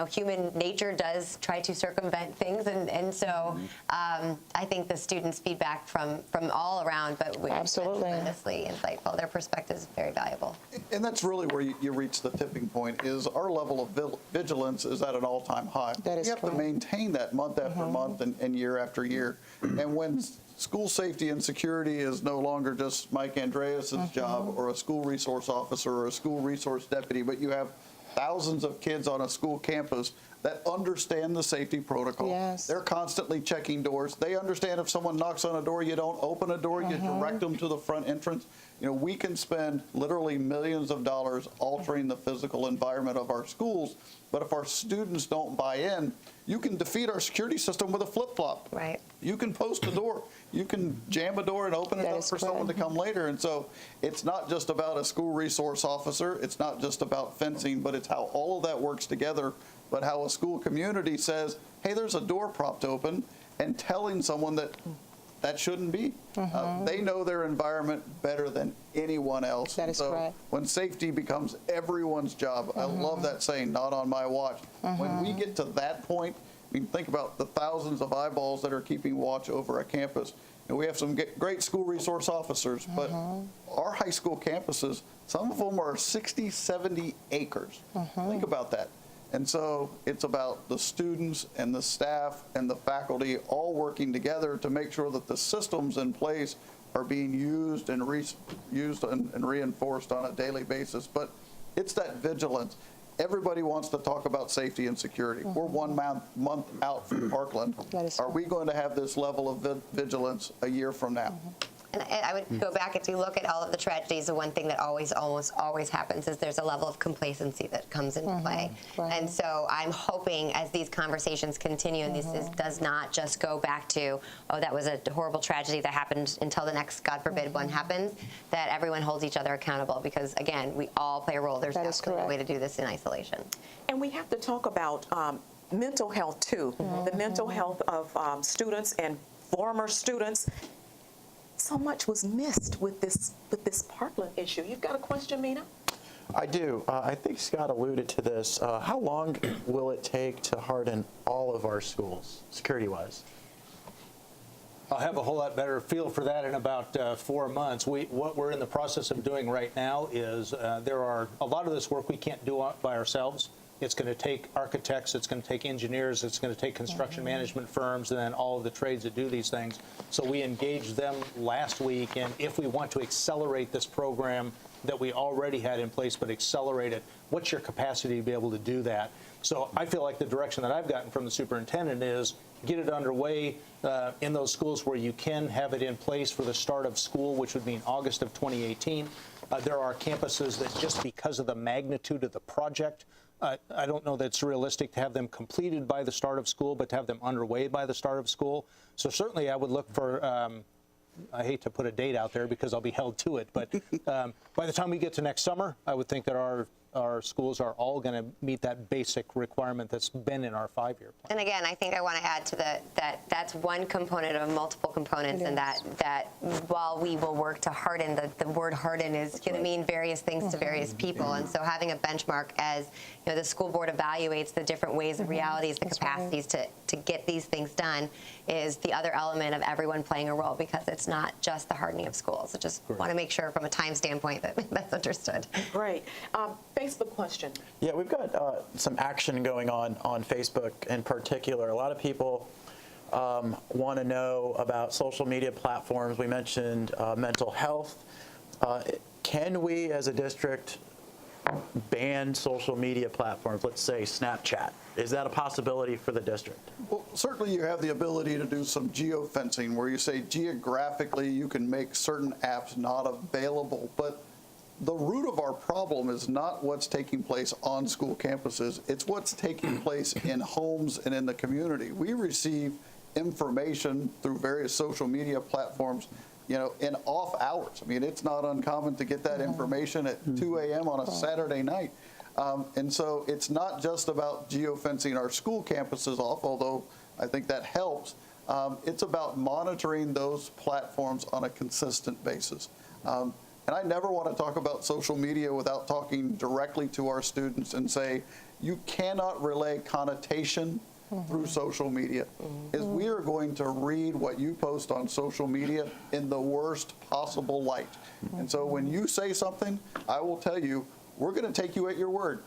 human nature does try to circumvent things, and so I think the students' feedback from all around, but Absolutely. tremendously insightful. Their perspective is very valuable. And that's really where you reach the tipping point, is our level of vigilance is at an all-time high. That is you have correct. to maintain that month after month and year after year. And when school safety and security is no longer just Mike Andreas's job, or a school resource officer or a school resource deputy, but you have thousands of kids on a school campus that understand the safety protocol. Yes. They're constantly checking doors. They understand if someone knocks on a door, you don't open a door, you direct them to the front entrance. We can spend literally millions of dollars altering the physical environment of our schools, but if our students don't buy in, you can defeat our security system with a flip-flop. Right. You can post a door. You can jam a door and open it up for someone to come later. And so it's not just about a school resource officer. It's not just about fencing, but it's how all of that works together, but how a school community says, hey, there's a door propped open, and telling someone that that shouldn't be. They know their environment better than anyone else. That is so correct. when safety becomes everyone's job, I love that saying, not on my watch. When we get to that point, I mean, think about the thousands of eyeballs that are keeping watch over a campus. We have some great school resource officers, but our high school campuses, some of them are 60, 70 acres. Think about that. And so it's about the students and the staff and the faculty all working together to make sure that the systems in place are being used and reinforced on a daily basis. But it's that vigilance. Everybody wants to talk about safety and security. We're 1 month out from Parkland. Are we going to have this level of vigilance a year from now? And I would go back, if you look at all of the tragedies, the one thing that almost always happens is there's a level of complacency that comes into play. Right. And so I'm hoping as these conversations continue, and this does not just go back to, oh, that was a horrible tragedy that happened, until the next, God forbid, one happens, that everyone holds each other accountable, because, again, we all play a role. There's absolutely no way to do this in isolation. And we have to talk about mental health, too. The mental health of students and former students. So much was missed with this Parkland issue. You've got a question, Mina? I do. I think Scott alluded to this. How long will it take to harden all of our schools, security-wise? I'll have a whole lot better feel for that in about 4 months. What we're in the process of doing right now is there are a lot of this work we can't do by ourselves. It's going to take architects, it's going to take engineers, it's going to take construction management firms, and then all of the trades that do these things. So we engaged them last week, and if we want to accelerate this program that we already had in place, but accelerate it, what's your capacity to be able to do that? So I feel like the direction that I've gotten from the superintendent is get it underway in those schools where you can have it in place for the start of school, which would mean August of 2018. There are campuses that, just because of the magnitude of the project, I don't know that it's realistic to have them completed by the start of school, but to have them underway by the start of school. So certainly I would look for, I hate to put a date out there because I'll be held to it, but by the time we get to next summer, I would think that our schools are all going to meet that basic requirement that's been in our 5-year plan. And again, I think I want to add to that's one component of multiple components, and that while we will work to harden, the word harden is going to mean various things to various people. And so having a benchmark, as the school board evaluates the different ways, the realities, the capacities to get these things done, is the other element of everyone playing a role, because it's not just the hardening of schools. So just want to make sure from a time standpoint that that's understood. Great. Facebook question. Yeah, we've got some action going on Facebook in particular. A lot of people want to know about social media platforms. We mentioned mental health. Can we, as a district, ban social media platforms, let's say Snapchat? Is that a possibility for the district? Well, certainly you have the ability to do some geofencing, where you say geographically you can make certain apps not available, but the root of our problem is not what's taking place on school campuses. It's what's taking place in homes and in the community. We receive information through various social media platforms, in off hours. I mean, it's not uncommon to get that information at 2 a.m. on a Saturday night. And so it's not just about geofencing our school campuses off, although I think that helps. It's about monitoring those platforms on a consistent basis. And I never want to talk about social media without talking directly to our students and say, you cannot relay connotation through social media. Is we are going to read what you post on social media in the worst possible light. And so when you say something, I will tell you, we're going to take you at your word.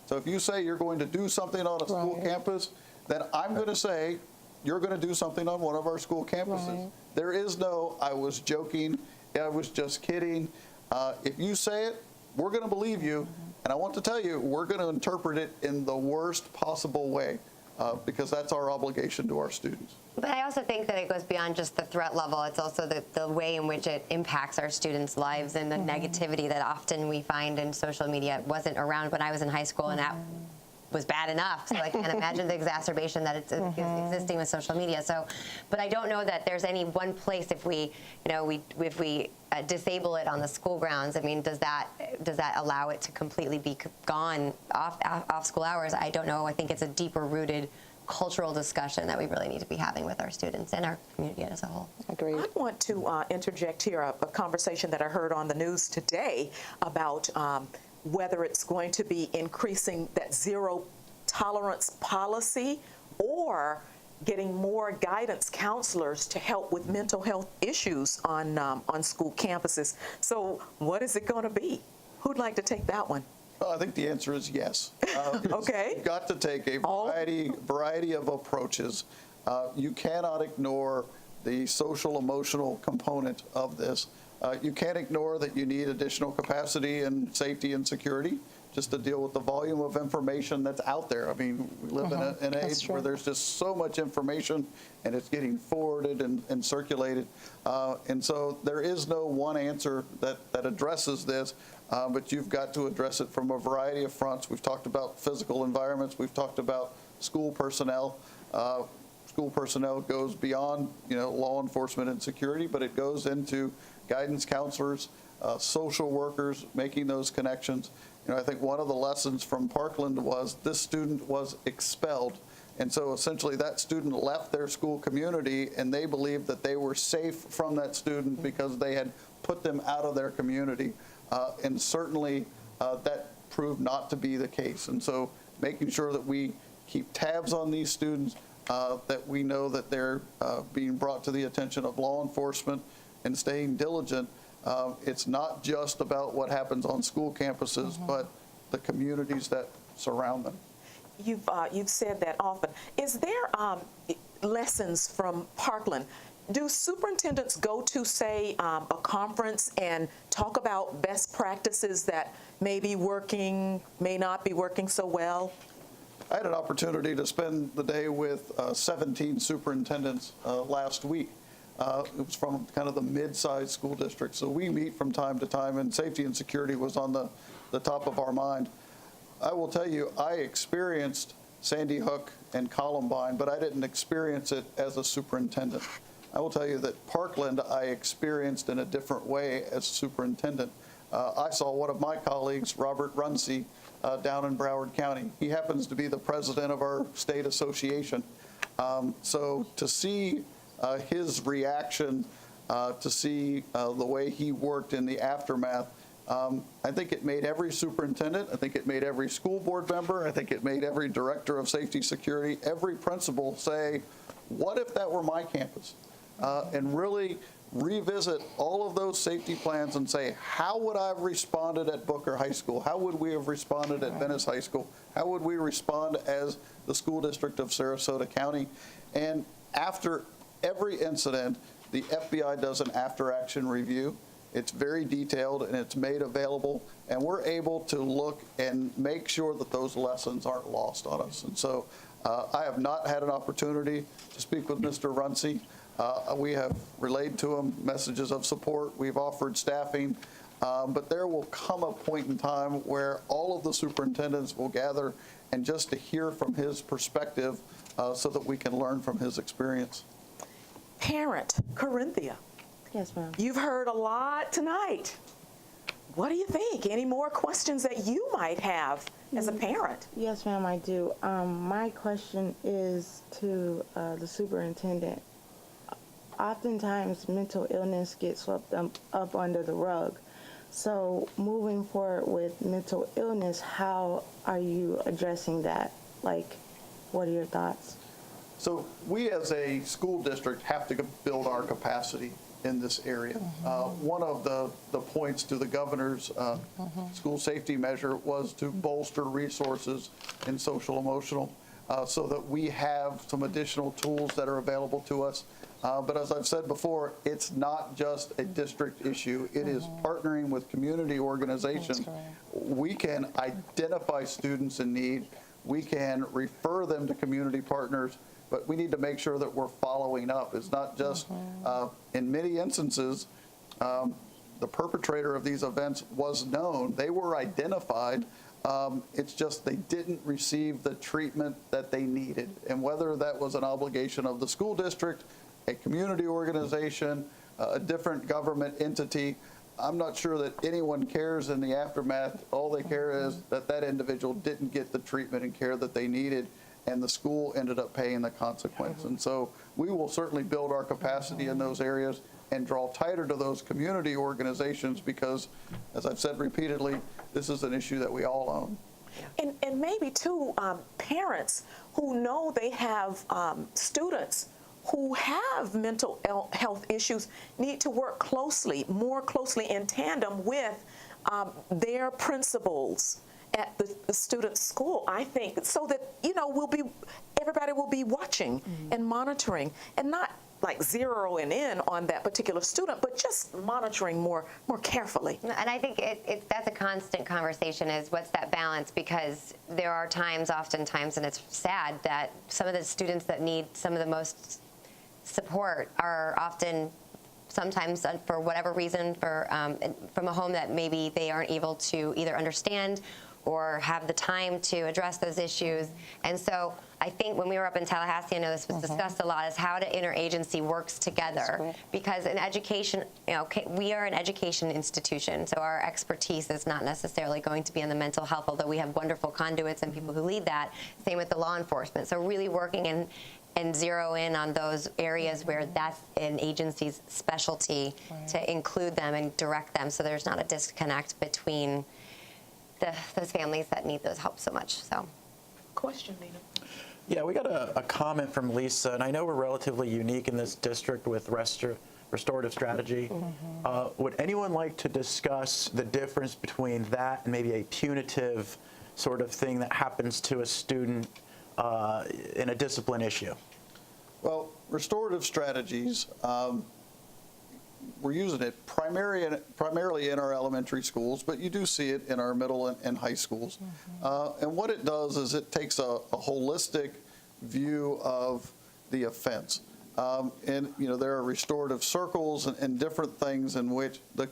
So if you say you're going to do something on a school campus, then I'm going to say you're going to do something on one of our school campuses. There is no, I was joking, I was just kidding. If you say it, we're going to believe you. And I want to tell you, we're going to interpret it in the worst possible way. Because that's our obligation to our students. But I also think that it goes beyond just the threat level. It's also the way in which it impacts our students' lives and the negativity that often we find in social media. It wasn't around when I was in high school, and that was bad enough. So I can't imagine the exacerbation that it's existing with social media. So, but I don't know that there's any one place if we, if we disable it on the school grounds. I mean, does that allow it to completely be gone off school hours? I don't know. I think it's a deeper rooted cultural discussion that we really need to be having with our students and our community as a whole. Agreed. I want to interject here a conversation that I heard on the news today about whether it's going to be increasing that zero tolerance policy or getting more guidance counselors to help with mental health issues on school campuses. So what is it going to be? Who'd like to take that one? Well, I think the answer is yes. Okay. You've got to take a variety of approaches. You cannot ignore the social emotional component of this. You can't ignore that you need additional capacity and safety and security just to deal with the volume of information that's out there. I mean, we live in an age where there's just so much information and it's getting forwarded and circulated. And so there is no one answer that addresses this, but you've got to address it from a variety of fronts. We've talked about physical environments. We've talked about school personnel. School personnel goes beyond, law enforcement and security, but it goes into guidance counselors, social workers, making those connections. I think one of the lessons from Parkland was this student was expelled. And so essentially that student left their school community and they believed that they were safe from that student because they had put them out of their community. And certainly that proved not to be the case. And so making sure that we keep tabs on these students, that we know that they're being brought to the attention of law enforcement and staying diligent. It's not just about what happens on school campuses, but the communities that surround them. You've said that often. Is there lessons from Parkland? Do superintendents go to, say, a conference and talk about best practices that may be working, may not be working so well? I had an opportunity to spend the day with 17 superintendents last week. It was from kind of the mid-sized school districts. So we meet from time to time, and safety and security was on the top of our mind. I will tell you, I experienced Sandy Hook and Columbine, but I didn't experience it as a superintendent. I will tell you that Parkland I experienced in a different way as superintendent. I saw one of my colleagues, Robert Runcie, down in Broward County. He happens to be the president of our state association. So to see his reaction, to see the way he worked in the aftermath, I think it made every superintendent, I think it made every school board member, I think it made every director of safety security, every principal say, what if that were my campus? And really revisit all of those safety plans and say, how would I have responded at Booker High School? How would we have responded at Venice High School? How would we respond as the school district of Sarasota County? And after every incident, the FBI does an after-action review. It's very detailed and it's made available, and we're able to look and make sure that those lessons aren't lost on us. And so I have not had an opportunity to speak with Mr. Runcie. We have relayed to him messages of support. We've offered staffing, but there will come a point in time where all of the superintendents will gather and just to hear from his perspective so that we can learn from his experience. Parent, Corinthia. Yes, ma'am. You've heard a lot tonight. What do you think? Any more questions that you might have as a parent? Yes, ma'am, I do. My question is to the superintendent. Oftentimes, mental illness gets swept up under the rug. So moving forward with mental illness, how are you addressing that? Like, what are your thoughts? So we as a school district have to build our capacity in this area. One of the points to the governor's school safety measure was to bolster resources in social emotional so that we have some additional tools that are available to us. But as I've said before, it's not just a district issue. It is partnering with community organizations. We can identify students in need. We can refer them to community partners, but we need to make sure that we're following up. It's not just, in many instances, the perpetrator of these events was known. They were identified. It's just they didn't receive the treatment that they needed. And whether that was an obligation of the school district, a community organization, a different government entity, I'm not sure that anyone cares in the aftermath. All they care is that that individual didn't get the treatment and care that they needed, and the school ended up paying the consequence. And so we will certainly build our capacity in those areas and draw tighter to those community organizations because, as I've said repeatedly, this is an issue that we all own. And maybe, too, parents who know they have students who have mental health issues need to work more closely in tandem with their principals at the student's school, I think, so that, everybody will be watching and monitoring and not like zeroing in on that particular student, but just monitoring more carefully. And I think that's a constant conversation is what's that balance, because there are oftentimes, and it's sad that some of the students that need some of the most support are often sometimes for whatever reason from a home that maybe they aren't able to either understand or have the time to address those issues. And so I think when we were up in Tallahassee, I know this was discussed a lot, is how the interagency works together. Because in education, we are an education institution, so our expertise is not necessarily going to be in the mental health, although we have wonderful conduits and people who lead that. Same with the law enforcement. So really working and zero in on those areas where that's an agency's specialty to include them and direct them so there's not a disconnect between those families that need those help so much. So, question, Nina. Yeah, we got a comment from Lisa, and I know we're relatively unique in this district with Restorative Strategy. Would anyone like to discuss the difference between that and maybe a punitive sort of thing that happens to a student in a discipline issue? Well, restorative strategies, we're using it primarily in our elementary schools, but you do see it in our middle and high schools. And what it does is it takes a holistic view of the offense. And there are restorative circles and different things in which the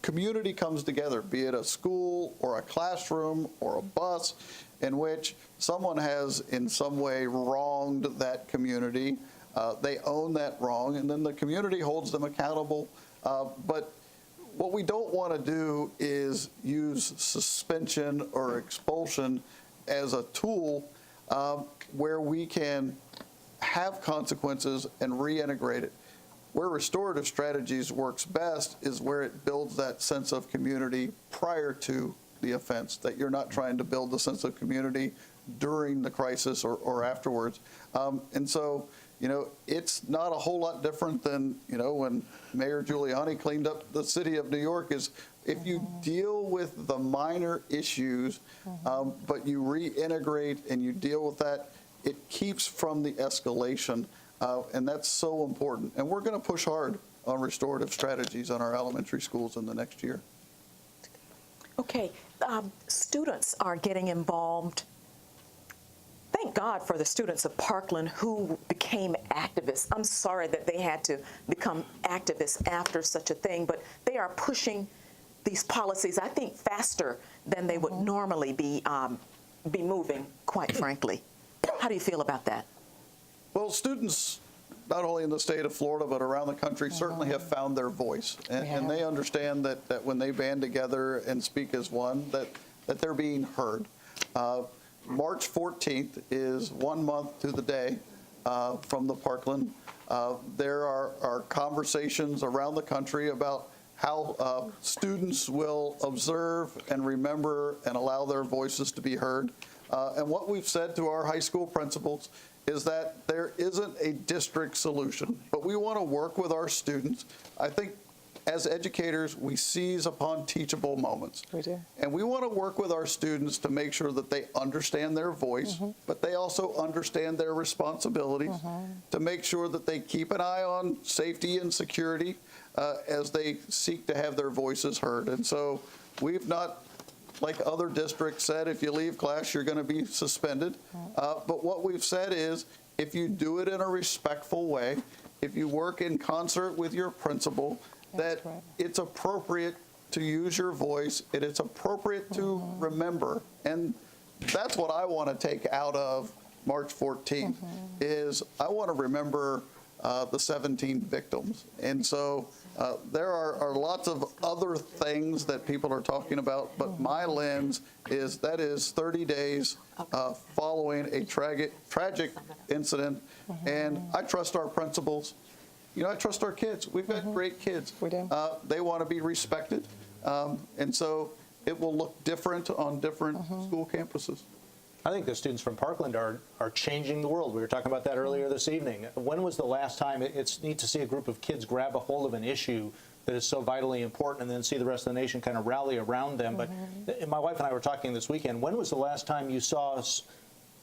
community comes together, be it a school or a classroom or a bus, in which someone has in some way wronged that community. They own that wrong, and then the community holds them accountable. But what we don't want to do is use suspension or expulsion as a tool where we can have consequences and reintegrate it. Where restorative strategies works best is where it builds that sense of community prior to the offense, that you're not trying to build the sense of community during the crisis or afterwards. And so, it's not a whole lot different than, when Mayor Giuliani cleaned up the city of New York, is if you deal with the minor issues, but you reintegrate and you deal with that, it keeps from the escalation. And that's so important. And we're going to push hard on restorative strategies on our elementary schools in the next year. Okay, students are getting involved. Thank God for the students of Parkland who became activists. I'm sorry that they had to become activists after such a thing, but they are pushing these policies, I think, faster than they would normally be moving, quite frankly. How do you feel about that? Well, students, not only in the state of Florida, but around the country, certainly have found their voice. And they understand that when they band together and speak as one, that they're being heard. March 14th is 1 month to the day from the Parkland. There are conversations around the country about how students will observe and remember and allow their voices to be heard. And what we've said to our high school principals is that there isn't a district solution, but we want to work with our students. I think as educators, we seize upon teachable moments. We do. And we want to work with our students to make sure that they understand their voice, but they also understand their responsibilities, to make sure that they keep an eye on safety and security as they seek to have their voices heard. And so we've not, like other districts, said if you leave class, you're going to be suspended. But what we've said is if you do it in a respectful way, if you work in concert with your principal, that it's appropriate to use your voice, and it's appropriate to remember. And that's what I want to take out of March 14th, is I want to remember the 17 victims. And so there are lots of other things that people are talking about, but my lens is that is 30 days following a tragic incident. And I trust our principals. You know, I trust our kids. We've got great kids. We do. They want to be respected. And so it will look different on different school campuses. I think the students from Parkland are changing the world. We were talking about that earlier this evening. When was the last time? It's neat to see a group of kids grab a hold of an issue that is so vitally important and then see the rest of the nation kind of rally around them. But my wife and I were talking this weekend. When was the last time you saw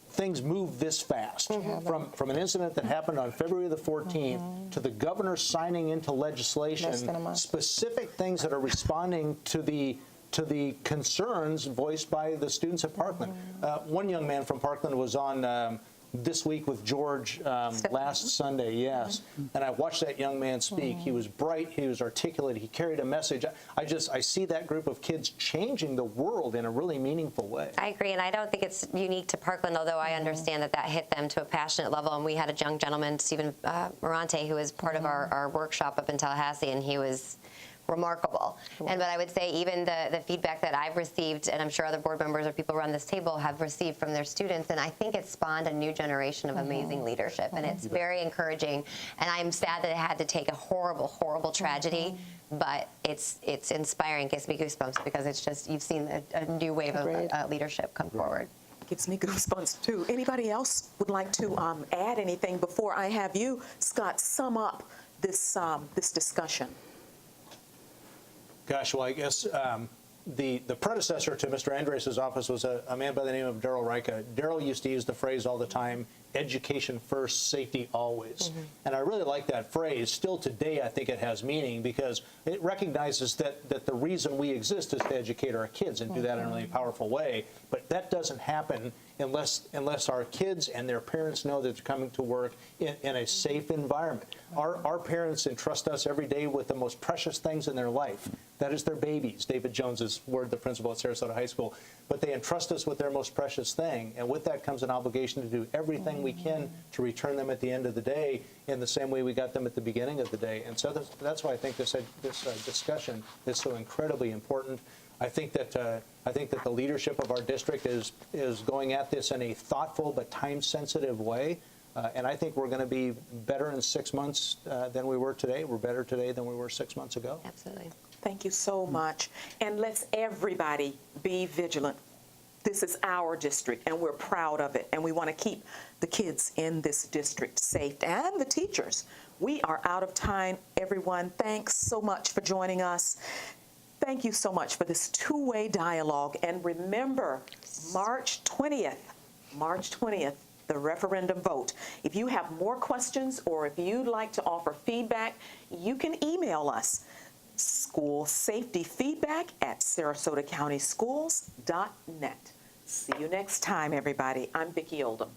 things move this fast? From an incident that happened on February the 14th to the governor signing into legislation specific things that are responding to the concerns voiced by the students at Parkland. One young man from Parkland was on This Week with George last Sunday, yes. And I watched that young man speak. He was bright, he was articulate, he carried a message. I see that group of kids changing the world in a really meaningful way. I agree, and I don't think it's unique to Parkland, although I understand that hit them to a passionate level. And we had a young gentleman, Stephen Miranti, who was part of our workshop up in Tallahassee, and he was remarkable. But I would say even the feedback that I've received, and I'm sure other board members or people around this table have received from their students, and I think it's spawned a new generation of amazing leadership, and it's very encouraging. And I'm sad that it had to take a horrible, horrible tragedy, but it's inspiring, gives me goosebumps, because it's just, you've seen a new wave of leadership come forward. Gives me goosebumps too. Anybody else would like to add anything before I have you, Scott, sum up this discussion? Gosh, well, I guess the predecessor to Mr. Andres' office was a man by the name of Darrell Rica. Darrell used to use the phrase all the time, education first, safety always. And I really like that phrase. Still today, I think it has meaning, because it recognizes that the reason we exist is to educate our kids and do that in a really powerful way. But that doesn't happen unless our kids and their parents know that they're coming to work in a safe environment. Our parents entrust us every day with the most precious things in their life. That is their babies. David Jones's word, the principal at Sarasota High School. But they entrust us with their most precious thing, and with that comes an obligation to do everything we can to return them at the end of the day in the same way we got them at the beginning of the day. And so that's why I think this discussion is so incredibly important. I think that the leadership of our district is going at this in a thoughtful but time-sensitive way. And I think we're going to be better in 6 months than we were today. We're better today than we were 6 months ago. Absolutely. Thank you so much. And let's everybody be vigilant. This is our district, and we're proud of it. And we want to keep the kids in this district safe, and the teachers. We are out of time, everyone. Thanks so much for joining us. Thank you so much for this two-way dialogue. And remember, March 20th, the referendum vote. If you have more questions, or if you'd like to offer feedback, you can email us, schoolsafetyfeedback@sarasotacountyschools.net. See you next time, everybody. I'm Vicki Oldham.